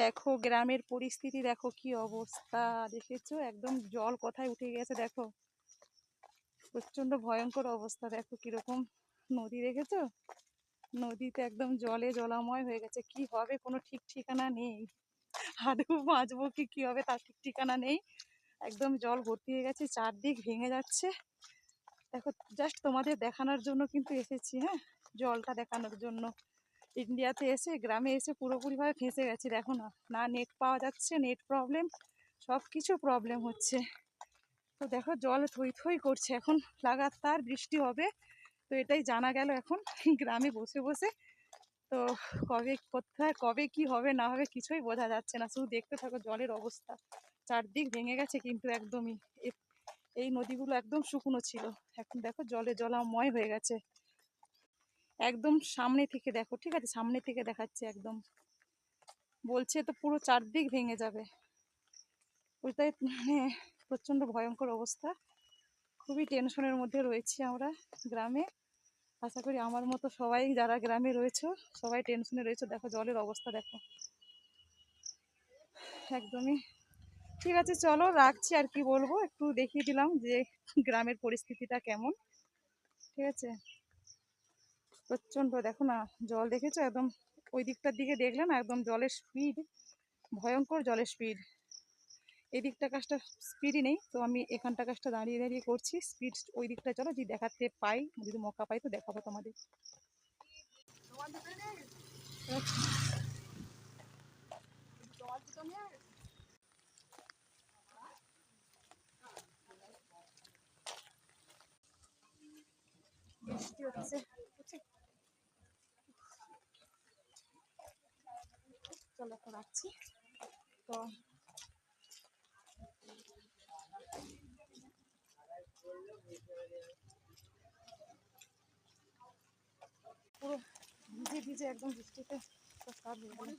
দেখো গ্রামের পরিস্থিতি, দেখো কি অবস্থা, দেখেছো একদম জল কোথায় উঠে গেছে, দেখো প্রচন্ড ভয়ঙ্কর অবস্থা। দেখো কিরকম নদী, দেখেছো নদীতে একদম জলে জলাময় হয়ে গেছে। কি হবে কোনো ঠিক ঠিকানা নেই, আদৌ বাঁচবো কি কি হবে তার ঠিক ঠিকানা নেই। একদম জল ভর্তি হয়ে গেছে, চারদিক ভেঙে যাচ্ছে। দেখো জাস্ট তোমাদের দেখানোর জন্য কিন্তু এসেছি, হ্যাঁ জলটা দেখানোর জন্য। ইন্ডিয়াতে এসে গ্রামে এসে পুরোপুরিভাবে ফেঁসে গেছি। দেখো না, না নেট পাওয়া যাচ্ছে, নেট প্রবলেম, সব কিছু প্রবলেম হচ্ছে। তো দেখো জল থই থই করছে, এখন লাগাতার বৃষ্টি হবে। তো এটাই জানা গেল এখন গ্রামে বসে বসে। তো কবে কোথায় কবে কি হবে না হবে কিছুই বোঝা যাচ্ছে না, শুধু দেখতে থাকো জলের অবস্থা। চারদিক ভেঙে গেছে কিন্তু একদমই। এই নদীগুলো একদম শুকনো ছিল, এখন দেখো জলে জলাময় হয়ে গেছে। একদম সামনে থেকে দেখো, ঠিক আছে সামনে থেকে দেখাচ্ছে, একদম বলছে তো পুরো চারদিক ভেঙে যাবে। ওইটাই মানে প্রচন্ড ভয়ঙ্কর অবস্থা। খুবই টেনশনের মধ্যে রয়েছি আমরা গ্রামে। আশা করি আমার মতো সবাই যারা গ্রামে রয়েছে সবাই টেনশনে রয়েছে। দেখো জলের অবস্থা দেখো একদমই। ঠিক আছে চলো রাখছি, আর কি বলবো, একটু দেখিয়ে দিলাম যে গ্রামের পরিস্থিতিটা কেমন। ঠিক আছে, প্রচন্ড দেখো না জল, দেখেছো একদম ওই দিকটার দিকে দেখলে না একদম জলের স্পিড, ভয়ঙ্কর জলের স্পিড। এই দিকটা কাজটা স্পিডই নেই, তো আমি এখানটা কাজটা দাঁড়িয়ে দাঁড়িয়ে করছি। স্পিড ওই দিকটা চলো, যদি দেখাতে পাই, যদি মৌকা পাই তো দেখাবো তোমাদের। বৃষ্টি হচ্ছে, চলো এখন রাখছি। তো পুরো ভিজে ভিজে একদম বৃষ্টিতে সব কাজ হয়ে গেল।